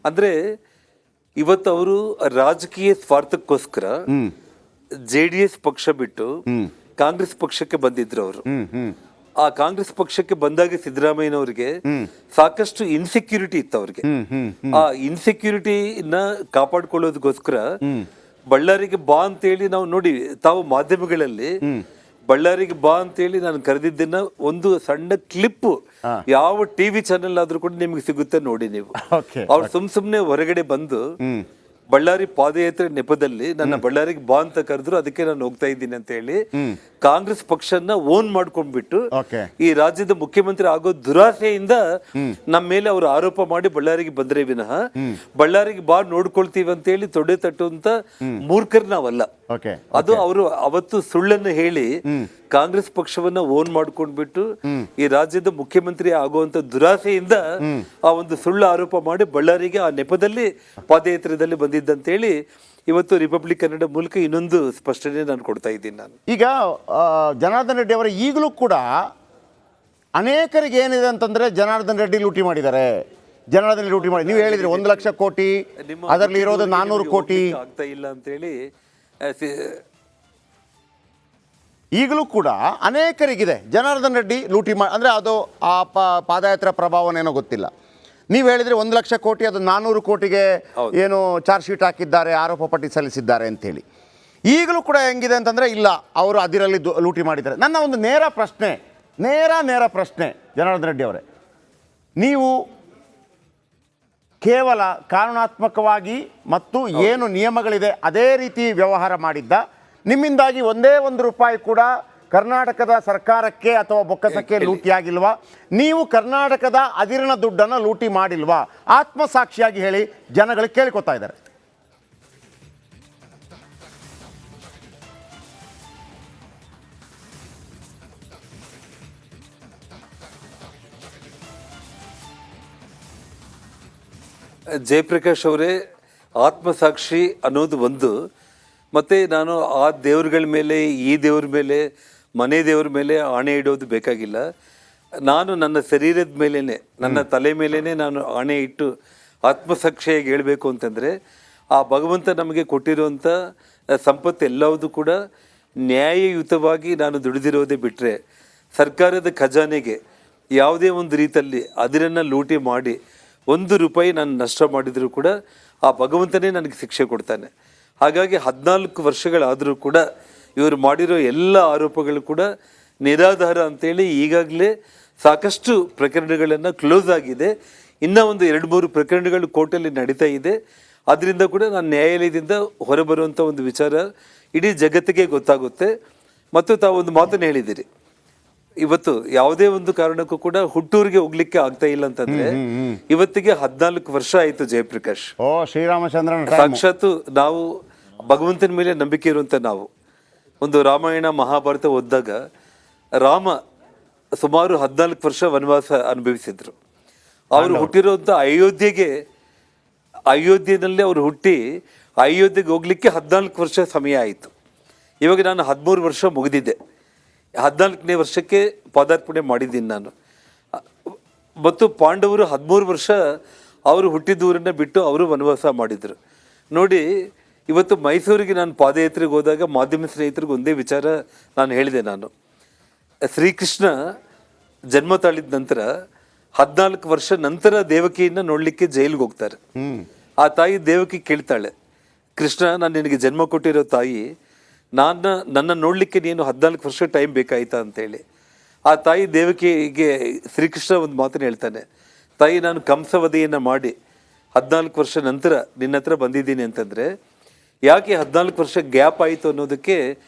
ಅಂದ್ರೆ ಇವತ್ತು ಅವರು ರಾಜಕೀಯ ಸ್ವಾರ್ಥಕ್ಕೋಸ್ಕರ JDS ಪಕ್ಷ ಬಿಟ್ಟು ಕಾಂಗ್ರೆಸ್ ಪಕ್ಷಕ್ಕೆ ಬಂದಿದ್ರು ಅವರು. ಆ ಕಾಂಗ್ರೆಸ್ ಪಕ್ಷಕ್ಕೆ ಬಂದಾಗ ಸಿದ್ದರಾಮಯ್ಯನವರಿಗೆ ಸಾಕಷ್ಟು ಇನ್ಸೆಕ್ಯೂರಿಟಿ ಇತ್ತು ಅವ್ರಿಗೆ. ಆ ಇನ್ಸೆಕ್ಯೂರಿಟಿನ ಕಾಪಾಡ್ಕೊಳ್ಳೋದಕ್ಕೋಸ್ಕರ ಬಳ್ಳಾರಿಗೆ ಬಾ ಅಂತೇಳಿ ನಾವು ನೋಡಿ, ತಾವು ಮಾಧ್ಯಮಗಳಲ್ಲಿ ಬಳ್ಳಾರಿಗೆ ಬಾ ಅಂತೇಳಿ ನಾನು ಕರೆದಿದ್ದನ್ನ ಒಂದು ಸಣ್ಣ ಕ್ಲಿಪ್ ಯಾವ ಟಿವಿ ಚಾನೆಲ್ ಆದ್ರೂ ಕೂಡ ನಿಮ್ಗೆ ಸಿಗುತ್ತೆ ನೋಡಿ ನೀವು. ಅವ್ರು ಸುಮ್ನೆ ಹೊರಗಡೆ ಬಂದು ಬಳ್ಳಾರಿ ಪಾದಯಾತ್ರೆ ನೆಪದಲ್ಲಿ ನನ್ನ ಬಳ್ಳಾರಿಗೆ ಬಾ ಅಂತ ಕರೆದ್ರು, ಅದಕ್ಕೆ ನಾನು ಹೋಗ್ತಾ ಇದ್ದೀನಿ ಅಂತ ಹೇಳಿ ಕಾಂಗ್ರೆಸ್ ಪಕ್ಷನ ಓನ್ ಮಾಡ್ಕೊಂಡ್ಬಿಟ್ಟು ಈ ರಾಜ್ಯದ ಮುಖ್ಯಮಂತ್ರಿ ಆಗೋ ದುರಾಸೆಯಿಂದ ನಮ್ಮ ಮೇಲೆ ಅವರು ಆರೋಪ ಮಾಡಿ ಬಳ್ಳಾರಿಗೆ ಬಂದ್ರೆ ವಿನಃ ಬಳ್ಳಾರಿಗೆ ಬಾ ನೋಡ್ಕೊಳ್ತೀವಿ ಅಂತ ಹೇಳಿ ತೊಡೆ ತಟ್ಟುವಂತ ಮೂರ್ಖರು ನಾವಲ್ಲ. ಅದು ಅವರು ಅವತ್ತು ಸುಳ್ಳನ್ನು ಹೇಳಿ ಕಾಂಗ್ರೆಸ್ ಪಕ್ಷವನ್ನ ಓನ್ ಮಾಡ್ಕೊಂಡ್ಬಿಟ್ಟು ಈ ರಾಜ್ಯದ ಮುಖ್ಯಮಂತ್ರಿ ಆಗುವಂತ ದುರಾಸೆಯಿಂದ ಆ ಒಂದು ಸುಳ್ಳು ಆರೋಪ ಮಾಡಿ ಬಳ್ಳಾರಿಗೆ ಆ ನೆಪದಲ್ಲಿ ಪಾದಯಾತ್ರೆಯಲ್ಲಿ ಬಂದಿದ್ದಂತೇಳಿ ಇವತ್ತು ರಿಪಬ್ಲಿಕ್ ಕನ್ನಡ ಮೂಲಕ ಇನ್ನೊಂದು ಸ್ಪಷ್ಟನೆ ನಾನು ಕೊಡ್ತಾ ಇದ್ದೀನಿ. ನಾನು ಈಗ ಜನಾರ್ದನ್ ರೆಡ್ಡಿ ಅವರ ಈಗಲೂ ಕೂಡ ಅನೇಕರಿಗೆ ಏನಿದೆ ಅಂತಂದ್ರೆ ಜನಾರ್ದನ್ ರೆಡ್ಡಿ ಲೂಟಿ ಮಾಡಿದ್ದಾರೆ, ಜನಾರ್ದನ್ ರೆಡ್ಡಿ ಲೂಟಿ ಮಾಡಿ. ನೀವು ಹೇಳಿದ್ರಿ 1 ಲಕ್ಷ ಕೋಟಿ, ಅದರಲ್ಲಿ ಇರೋದು 400 ಕೋಟಿ ಆಗ್ತಾ ಇಲ್ಲ ಅಂತೇಳಿ. ಈಗಲೂ ಕೂಡ ಅನೇಕರಿಗಿದೆ ಜನಾರ್ದನ್ ರೆಡ್ಡಿ ಲೂಟಿ ಮಾಡಿ, ಅಂದರೆ ಅದು ಆ ಪಾದಯಾತ್ರೆ ಪ್ರಭಾವನೇನೋ ಗೊತ್ತಿಲ್ಲ. ನೀವು ಹೇಳಿದರೆ 1 ಲಕ್ಷ ಕೋಟಿ, ಅದು 400 ಕೋಟಿಗೆ ಏನು ಚಾರ್ಜ್ ಶೀಟ್ ಹಾಕಿದ್ದಾರೆ, ಆರೋಪ ಪಟ್ಟಿ ಸಲ್ಲಿಸಿದ್ದಾರೆ ಅಂತೇಳಿ. ಈಗಲೂ ಕೂಡ ಹೆಂಗಿದೆ ಅಂತಂದರೆ ಇಲ್ಲ, ಅವರು ಅದರಲ್ಲಿ ಲೂಟಿ ಮಾಡಿದ್ದಾರೆ. ನನ್ನ ಒಂದು ನೇರ ಪ್ರಶ್ನೆ ಜನಾರ್ದನ್ ರೆಡ್ಡಿ ಅವರೇ, ನೀವು ಕೇವಲ ಕಾನೂನಾತ್ಮಕವಾಗಿ ಮತ್ತು ಏನು ನಿಯಮಗಳಿದೆ ಅದೇ ರೀತಿ ವ್ಯವಹಾರ ಮಾಡಿದ್ದ, ನಿಮ್ಮಿಂದಾಗಿ ಒಂದೇ ₹1 ಕೂಡ ಕರ್ನಾಟಕದ ಸರ್ಕಾರಕ್ಕೆ ಅಥವಾ ಬೊಕ್ಕಸಕ್ಕೆ ಲೂಟಿ ಆಗಿಲ್ವಾ? ನೀವು ಕರ್ನಾಟಕದ ಅದಿರಿನ ದುಡ್ಡನ್ನು ಲೂಟಿ ಮಾಡಿಲ್ವಾ? ಆತ್ಮಸಾಕ್ಷಿಯಾಗಿ ಹೇಳಿ, ಜನಗಳಿಗೆ ಕೇಳ್ಕೊತಾ ಇದ್ದಾರೆ. ಜಯಪ್ರಕಾಶ್ ಅವರೇ, ಆತ್ಮಸಾಕ್ಷಿ ಅನ್ನೋದು ಒಂದು, ಮತ್ತೆ ನಾನು ಆ ದೇವ್ರಗಳ ಮೇಲೆ, ಈ ದೇವ್ರ ಮೇಲೆ, ಮನೆ ದೇವ್ರ ಮೇಲೆ ಆಣೆ ಇಡೋದು ಬೇಕಾಗಿಲ್ಲ. ನಾನು ನನ್ನ ಶರೀರದ ಮೇಲೇನೆ, ನನ್ನ ತಲೆ ಮೇಲೇನೆ ನಾನು ಆಣೆ ಇಟ್ಟು ಆತ್ಮಸಾಕ್ಷಿಯಾಗಿ ಹೇಳಬೇಕು ಅಂತಂದರೆ, ಆ ಭಗವಂತ ನಮಗೆ ಕೊಟ್ಟಿರುವಂಥ ಸಂಪತ್ತು ಎಲ್ಲವೂ ಕೂಡ ನ್ಯಾಯಯುತವಾಗಿ ನಾನು ದುಡಿದಿರೋದೇ ಬಿಟ್ಟರೆ ಸರ್ಕಾರದ ಖಜಾನೆಗೆ ಯಾವುದೇ ಒಂದು ರೀತಿಯಲ್ಲಿ ಅದರನ್ನು ಲೂಟಿ ಮಾಡಿ ₹1 ನಾನು ನಷ್ಟ ಮಾಡಿದರೂ ಕೂಡ ಆ ಭಗವಂತನೇ ನನಗೆ ಶಿಕ್ಷೆ ಕೊಡ್ತಾನೆ. ಹಾಗಾಗಿ 14 ವರ್ಷಗಳಾದರೂ ಕೂಡ ಇವರು ಮಾಡಿರೋ ಎಲ್ಲ ಆರೋಪಗಳು ಕೂಡ ನಿರಾಧಾರ ಅಂತೇಳಿ ಈಗಾಗಲೇ ಸಾಕಷ್ಟು ಪ್ರಕರಣಗಳನ್ನು ಕ್ಲೋಸ್ ಆಗಿದೆ. ಇನ್ನೂ ಒಂದು 2-3 ಪ್ರಕರಣಗಳು ಕೋರ್ಟಲ್ಲಿ ನಡೀತಾ ಇದೆ. ಅದರಿಂದ ಕೂಡ ನಾನು ನ್ಯಾಯಾಲಯದಿಂದ ಹೊರಬರುವಂಥ ಒಂದು ವಿಚಾರ ಇಡೀ ಜಗತ್ತಿಗೆ ಗೊತ್ತಾಗುತ್ತೆ. ಮತ್ತು ತಾವು ಒಂದು ಮಾತನ್ನು ಹೇಳಿದ್ದೀರಿ, ಇವತ್ತು ಯಾವುದೇ ಒಂದು ಕಾರಣಕ್ಕೂ ಕೂಡ ಹುಟ್ಟೂರಿಗೆ ಹೋಗ್ಲಿಕ್ಕೆ ಆಗ್ತಾ ಇಲ್ಲ ಅಂತಂದ್ರೆ ಇವತ್ತಿಗೆ 14 ವರ್ಷ ಆಯ್ತು ಜಯಪ್ರಕಾಶ್. ಶ್ರೀರಾಮಚಂದ್ರನ ಸಾಕ್ಷಾತ್ ನಾವು ಭಗವಂತನ ಮೇಲೆ ನಂಬಿಕೆ ಇರುವಂತ ನಾವು ಒಂದು ರಾಮಾಯಣ ಮಹಾಭಾರತ ಓದಿದಾಗ ರಾಮ ಸುಮಾರು 14 ವರ್ಷ ವನವಾಸ ಅನುಭವಿಸಿದ್ರು. ಅವರು ಹುಟ್ಟಿರುವಂತ ಅಯೋಧ್ಯೆನಲ್ಲಿ ಅವರು ಹುಟ್ಟಿ ಅಯೋಧ್ಯೆಗೆ ಹೋಗ್ಲಿಕ್ಕೆ 14 ವರ್ಷ ಸಮಯ ಆಯಿತು. ಇವಾಗ ನಾನು 13 ವರ್ಷ ಮುಗಿದಿದ್ದೆ, 14ನೇ ವರ್ಷಕ್ಕೆ ಪಾದಾರ್ಪಣೆ ಮಾಡಿದ್ದೀನಿ ನಾನು. ಮತ್ತು ಪಾಂಡವರು 13 ವರ್ಷ ಅವರು ಹುಟ್ಟಿದೂರನ್ನ ಬಿಟ್ಟು ಅವರು ವನವಾಸ ಮಾಡಿದರು. ನೋಡಿ, ಇವತ್ತು ಮೈಸೂರಿಗೆ ನಾನು ಪಾದಯಾತ್ರೆಗೆ ಹೋದಾಗ ಮಾಧ್ಯಮ ಸ್ನೇಹಿತರಿಗೆ ಒಂದೇ ವಿಚಾರ ನಾನು ಹೇಳಿದೆ. ನಾನು ಶ್ರೀಕೃಷ್ಣ ಜನ್ಮ ತಾಳಿದ ನಂತರ 14 ವರ್ಷ ನಂತರ ದೇವಕಿಯನ್ನು ನೋಡಲಿಕ್ಕೆ ಜೈಲಿಗೆ ಹೋಗ್ತಾರೆ. ಆ ತಾಯಿ ದೇವಕಿ ಕೇಳ್ತಾಳೆ, ಕೃಷ್ಣ, ನಾನು ನಿನಗೆ ಜನ್ಮ ಕೊಟ್ಟಿರೋ ತಾಯಿ, ನನ್ನ ನೋಡಲಿಕ್ಕೆ ನೀನು 14 ವರ್ಷ ಟೈಮ್ ಬೇಕಾಯ್ತಾ ಅಂತೇಳಿ. ಆ ತಾಯಿ ದೇವಕಿಗೆ ಶ್ರೀಕೃಷ್ಣ ಒಂದು ಮಾತನ್ನು ಹೇಳ್ತಾನೆ, ತಾಯಿ, ನಾನು ಕಂಸವಧೆಯನ್ನು ಮಾಡಿ 14 ವರ್ಷ ನಂತರ ನಿನ್ನ ಹತ್ರ ಬಂದಿದ್ದೀನಿ ಅಂತಂದರೆ ಯಾಕೆ 14 ವರ್ಷ ಗ್ಯಾಪ್ ಆಯಿತು ಅನ್ನೋದಕ್ಕೆ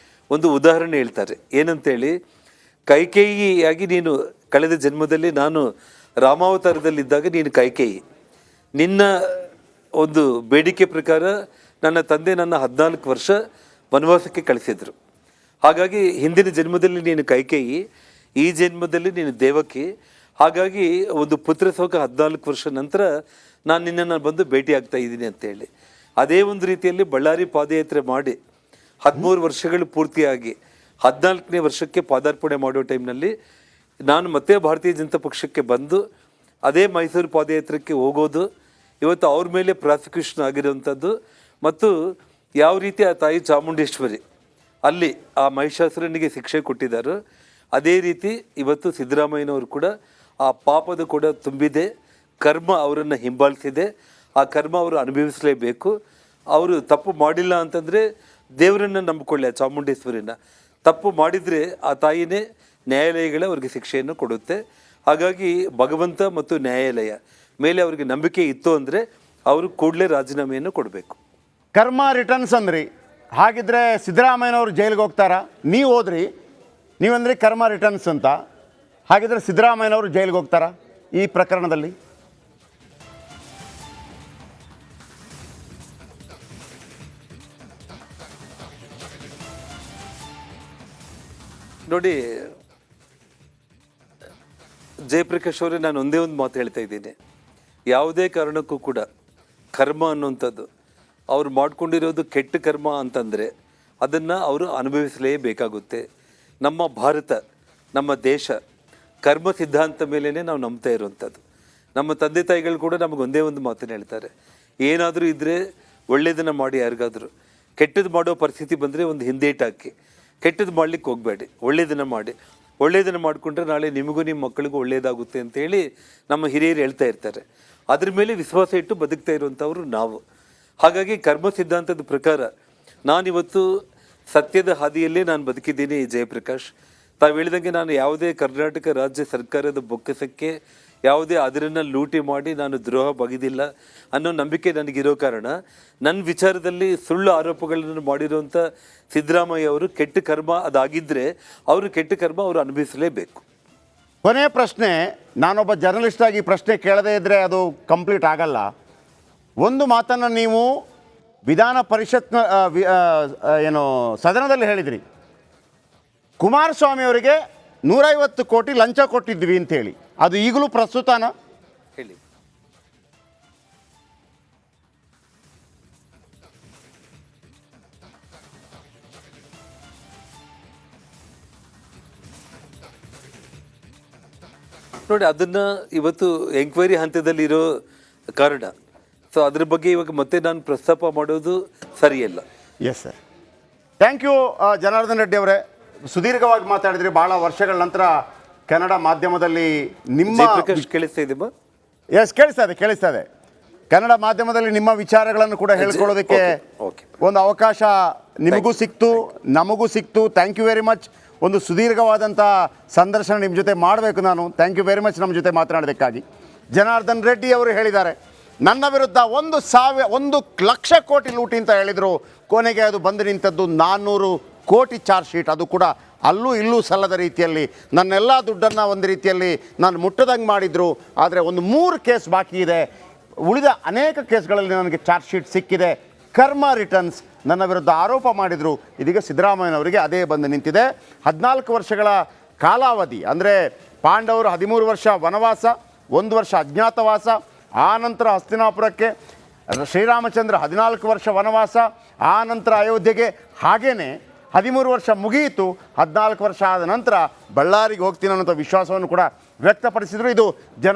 ಒಂದು ಉದಾಹರಣೆ ಹೇಳ್ತಾರೆ. ಏನಂತೇಳಿ, ಕೈಕೇಯಿಯಾಗಿ ನೀನು ಕಳೆದ ಜನ್ಮದಲ್ಲಿ ನಾನು ರಾಮಾವತಾರದಲ್ಲಿದ್ದಾಗ ನೀನು ಕೈಕೇಯಿ, ನಿನ್ನ ಒಂದು ಬೇಡಿಕೆ ಪ್ರಕಾರ ನನ್ನ ತಂದೆ ನನ್ನ 14 ವರ್ಷ ವನವಾಸಕ್ಕೆ ಕಳಿಸಿದ್ರು. ಹಾಗಾಗಿ ಹಿಂದಿನ ಜನ್ಮದಲ್ಲಿ ನೀನು ಕೈಕೇಯಿ, ಈ ಜನ್ಮದಲ್ಲಿ ನೀನು ದೇವಕಿ. ಹಾಗಾಗಿ ಒಂದು ಪುತ್ರ ಶೋಕ 14 ವರ್ಷ ನಂತರ ನಾನು ನಿನ್ನನ್ನು ಬಂದು ಭೇಟಿ ಆಗ್ತಾ ಇದ್ದೀನಿ ಅಂತೇಳಿ. ಅದೇ ಒಂದು ರೀತಿಯಲ್ಲಿ ಬಳ್ಳಾರಿ ಪಾದಯಾತ್ರೆ ಮಾಡಿ 13 ವರ್ಷಗಳು ಪೂರ್ತಿಯಾಗಿ 14ನೇ ವರ್ಷಕ್ಕೆ ಪಾದಾರ್ಪಣೆ ಮಾಡೋ ಟೈಮ್ನಲ್ಲಿ ನಾನು ಮತ್ತೆ ಭಾರತೀಯ ಜನತಾ ಪಕ್ಷಕ್ಕೆ ಬಂದು ಅದೇ ಮೈಸೂರು ಪಾದಯಾತ್ರೆಗೆ ಹೋಗೋದು, ಇವತ್ತು ಅವ್ರ ಮೇಲೆ ಪ್ರಾಸಿಕ್ಯೂಷನ್ ಆಗಿರುವಂಥದ್ದು. ಮತ್ತು ಯಾವ ರೀತಿ ಆ ತಾಯಿ ಚಾಮುಂಡೇಶ್ವರಿ ಅಲ್ಲಿ ಆ ಮಹಿಷಾಸುರನಿಗೆ ಶಿಕ್ಷೆ ಕೊಟ್ಟಿದ್ದಾರೋ ಅದೇ ರೀತಿ ಇವತ್ತು ಸಿದ್ದರಾಮಯ್ಯನವರು ಕೂಡ ಆ ಪಾಪದ ಕೂಡ ತುಂಬಿದೆ, ಕರ್ಮ ಅವರನ್ನು ಹಿಂಬಾಲಿಸಿದೆ, ಆ ಕರ್ಮ ಅವರು ಅನುಭವಿಸಲೇಬೇಕು. ಅವರು ತಪ್ಪು ಮಾಡಿಲ್ಲ ಅಂತಂದರೆ ದೇವರನ್ನು ನಂಬಿಕೊಳ್ಳಿ, ಆ ಚಾಮುಂಡೇಶ್ವರಿನ. ತಪ್ಪು ಮಾಡಿದರೆ ಆ ತಾಯಿನೇ ನ್ಯಾಯಾಲಯಗಳೇ ಅವ್ರಿಗೆ ಶಿಕ್ಷೆಯನ್ನು ಕೊಡುತ್ತೆ. ಹಾಗಾಗಿ ಭಗವಂತ ಮತ್ತು ನ್ಯಾಯಾಲಯ ಮೇಲೆ ಅವ್ರಿಗೆ ನಂಬಿಕೆ ಇತ್ತು ಅಂದರೆ ಅವರು ಕೂಡಲೇ ರಾಜೀನಾಮೆಯನ್ನು ಕೊಡಬೇಕು. ಕರ್ಮ ರಿಟರ್ನ್ಸ್ ಅಂದ್ರಿ, ಹಾಗಿದ್ರೆ ಸಿದ್ದರಾಮಯ್ಯನವರು ಜೈಲಿಗೆ ಹೋಗ್ತಾರಾ? ನೀವು ಹೋದ್ರಿ, ನೀವಂದ್ರಿ ಕರ್ಮ ರಿಟರ್ನ್ಸ್ ಅಂತ, ಹಾಗಿದ್ರೆ ಸಿದ್ದರಾಮಯ್ಯನವರು ಜೈಲಿಗೆ ಹೋಗ್ತಾರಾ ಈ ಪ್ರಕರಣದಲ್ಲಿ? ನೋಡಿ ಜಯಪ್ರಕಾಶ್ ಅವರೇ, ನಾನು ಒಂದೇ ಒಂದು ಮಾತು ಹೇಳ್ತಾ ಇದ್ದೀನಿ. ಯಾವುದೇ ಕಾರಣಕ್ಕೂ ಕೂಡ ಕರ್ಮ ಅನ್ನುವಂಥದ್ದು ಅವ್ರು ಮಾಡ್ಕೊಂಡಿರೋದು ಕೆಟ್ಟ ಕರ್ಮ ಅಂತಂದರೆ ಅದನ್ನು ಅವರು ಅನುಭವಿಸಲೇಬೇಕಾಗುತ್ತೆ. ನಮ್ಮ ಭಾರತ, ನಮ್ಮ ದೇಶ ಕರ್ಮ ಸಿದ್ಧಾಂತ ಮೇಲೇ ನಾವು ನಂಬ್ತಾ ಇರುವಂಥದ್ದು. ನಮ್ಮ ತಂದೆ ತಾಯಿಗಳು ಕೂಡ ನಮಗೆ ಒಂದೇ ಒಂದು ಮಾತನ್ನು ಹೇಳ್ತಾರೆ, ಏನಾದರೂ ಇದ್ದರೆ ಒಳ್ಳೆಯದನ್ನು ಮಾಡಿ, ಯಾರಿಗಾದರೂ ಕೆಟ್ಟದ್ದು ಮಾಡೋ ಪರಿಸ್ಥಿತಿ ಬಂದರೆ ಒಂದು ಹಿಂದೇಟು ಹಾಕಿ, ಕೆಟ್ಟದ್ದು ಮಾಡಲಿಕ್ಕೆ ಹೋಗಬೇಡಿ, ಒಳ್ಳೆಯದನ್ನು ಮಾಡಿ. ಒಳ್ಳೆಯದನ್ನು ಮಾಡಿಕೊಂಡ್ರೆ ನಾಳೆ ನಿಮಗೂ ನಿಮ್ಮ ಮಕ್ಕಳಿಗೂ ಒಳ್ಳೆಯದಾಗುತ್ತೆ ಅಂತೇಳಿ ನಮ್ಮ ಹಿರಿಯರು ಹೇಳ್ತಾ ಇರ್ತಾರೆ. ಅದ್ರ ಮೇಲೆ ವಿಶ್ವಾಸ ಇಟ್ಟು ಬದುಕ್ತಾ ಇರುವಂಥವ್ರು ನಾವು. ಹಾಗಾಗಿ ಕರ್ಮ ಸಿದ್ಧಾಂತದ ಪ್ರಕಾರ ನಾನಿವತ್ತು ಸತ್ಯದ ಹಾದಿಯಲ್ಲೇ ನಾನು ಬದುಕಿದ್ದೀನಿ. ಜಯಪ್ರಕಾಶ್, ತಾವು ಹೇಳಿದಂಗೆ ನಾನು ಯಾವುದೇ ಕರ್ನಾಟಕ ರಾಜ್ಯ ಸರ್ಕಾರದ ಬೊಕ್ಕಸಕ್ಕೆ ಯಾವುದೇ ಅದರನ್ನು ಲೂಟಿ ಮಾಡಿ ನಾನು ದ್ರೋಹ ಬಗೆದಿಲ್ಲ ಅನ್ನೋ ನಂಬಿಕೆ ನನಗಿರೋ ಕಾರಣ ನನ್ನ ವಿಚಾರದಲ್ಲಿ ಸುಳ್ಳು ಆರೋಪಗಳನ್ನು ಮಾಡಿರುವಂಥ ಸಿದ್ದರಾಮಯ್ಯ ಅವರು ಕೆಟ್ಟ ಕರ್ಮ ಅದಾಗಿದ್ದರೆ ಅವರು ಕೆಟ್ಟ ಕರ್ಮ ಅವರು ಅನುಭವಿಸಲೇಬೇಕು. ಕೊನೆಯ ಪ್ರಶ್ನೆ, ನಾನೊಬ್ಬ ಜರ್ನಲಿಸ್ಟ್ ಆಗಿ ಪ್ರಶ್ನೆ ಕೇಳದೇ ಇದ್ದರೆ ಅದು ಕಂಪ್ಲೀಟ್ ಆಗಲ್ಲ. ಒಂದು ಮಾತನ್ನು ನೀವು ವಿಧಾನ ಪರಿಷತ್ನ ಏನು ಸದನದಲ್ಲಿ ಹೇಳಿದ್ರಿ, ಕುಮಾರಸ್ವಾಮಿ ಅವರಿಗೆ 150 ಕೋಟಿ ಲಂಚ ಕೊಟ್ಟಿದ್ವಿ ಅಂತೇಳಿ, ಅದು ಈಗಲೂ ಪ್ರಸ್ತುತನಾ? ಹೇಳಿ. ನೋಡಿ, ಅದನ್ನು ಇವತ್ತು ಎಂಕ್ವೈರಿ ಹಂತದಲ್ಲಿರೋ ಕಾರಣ, ಸೊ ಅದ್ರ ಬಗ್ಗೆ ಇವಾಗ ಮತ್ತೆ ನಾನು ಪ್ರಸ್ತಾಪ ಮಾಡೋದು ಸರಿಯಲ್ಲ. Yes sir, thank you Janardhan Reddy ಅವರೇ. ಸುದೀರ್ಘವಾಗಿ ಮಾತಾಡಿದ್ರಿ. ಭಾಳ ವರ್ಷಗಳ ನಂತರ ಕನ್ನಡ ಮಾಧ್ಯಮದಲ್ಲಿ ನಿಮ್ಮ ಕೇಳಿಸ್ತಾ ಇದೆಯಾ? ಎಸ್, ಕೇಳಿಸ್ತಾ ಇದೆ. ಕನ್ನಡ ಮಾಧ್ಯಮದಲ್ಲಿ ನಿಮ್ಮ ವಿಚಾರಗಳನ್ನು ಕೂಡ ಹೇಳ್ಕೊಳ್ಳೋದಕ್ಕೆ ಒಂದು ಅವಕಾಶ ನಿಮಗೂ ಸಿಕ್ತು, ನಮಗೂ ಸಿಕ್ತು. Thank you very much. ಒಂದು ಸುದೀರ್ಘವಾದಂಥ ಸಂದರ್ಶನ ನಿಮ್ಮ ಜೊತೆ ಮಾಡಬೇಕು ನಾನು. ಥ್ಯಾಂಕ್ ಯು ವೆರಿ ಮಚ್ ನಮ್ಮ ಜೊತೆ ಮಾತನಾಡೋದಕ್ಕಾಗಿ. ಜನಾರ್ದನ್ ರೆಡ್ಡಿ ಅವರು ಹೇಳಿದ್ದಾರೆ, ನನ್ನ ವಿರುದ್ಧ 1 ಲಕ್ಷ ಕೋಟಿ ಲೂಟಿ ಅಂತ ಹೇಳಿದರು. ಕೊನೆಗೆ ಅದು ಬಂದು ನಿಂತದ್ದು 400 ಕೋಟಿ ಚಾರ್ಜ್ ಶೀಟ್. ಅದು ಕೂಡ ಅಲ್ಲೂ ಇಲ್ಲೂ ಸಲ್ಲದ ರೀತಿಯಲ್ಲಿ ನನ್ನೆಲ್ಲ ದುಡ್ಡನ್ನು ಒಂದು ರೀತಿಯಲ್ಲಿ ನಾನು ಮುಟ್ಟದಂಗೆ ಮಾಡಿದರು. ಆದರೆ ಒಂದು 3 ಕೇಸ್ ಬಾಕಿ ಇದೆ. ಉಳಿದ ಅನೇಕ ಕೇಸ್ಗಳಲ್ಲಿ ನನಗೆ ಚಾರ್ಜ್ ಶೀಟ್ ಸಿಕ್ಕಿದೆ. ಕರ್ಮ ರಿಟರ್ನ್ಸ್ ನನ್ನ ವಿರುದ್ಧ ಆರೋಪ ಮಾಡಿದರು. ಇದೀಗ ಸಿದ್ದರಾಮಯ್ಯನವರಿಗೆ ಅದೇ ಬಂದು ನಿಂತಿದೆ. 14 ವರ್ಷಗಳ ಕಾಲಾವಧಿ, ಅಂದರೆ ಪಾಂಡವರು 13 ವರ್ಷ ವನವಾಸ, 1 ವರ್ಷ ಅಜ್ಞಾತವಾಸ, ಆ ನಂತರ ಹಸ್ತಿನಾಪುರಕ್ಕೆ, ಶ್ರೀರಾಮಚಂದ್ರ 14 ವರ್ಷ ವನವಾಸ, ಆ ನಂತರ ಅಯೋಧ್ಯೆಗೆ. ಹಾಗೇ 13 ವರ್ಷ ಮುಗಿಯಿತು. 14 ವರ್ಷ ಆದ ನಂತರ ಬಳ್ಳಾರಿಗೆ ಹೋಗ್ತೀನಿ ಅನ್ನೋಂಥ ವಿಶ್ವಾಸವನ್ನು ಕೂಡ ವ್ಯಕ್ತಪಡಿಸಿದರು. ಇದು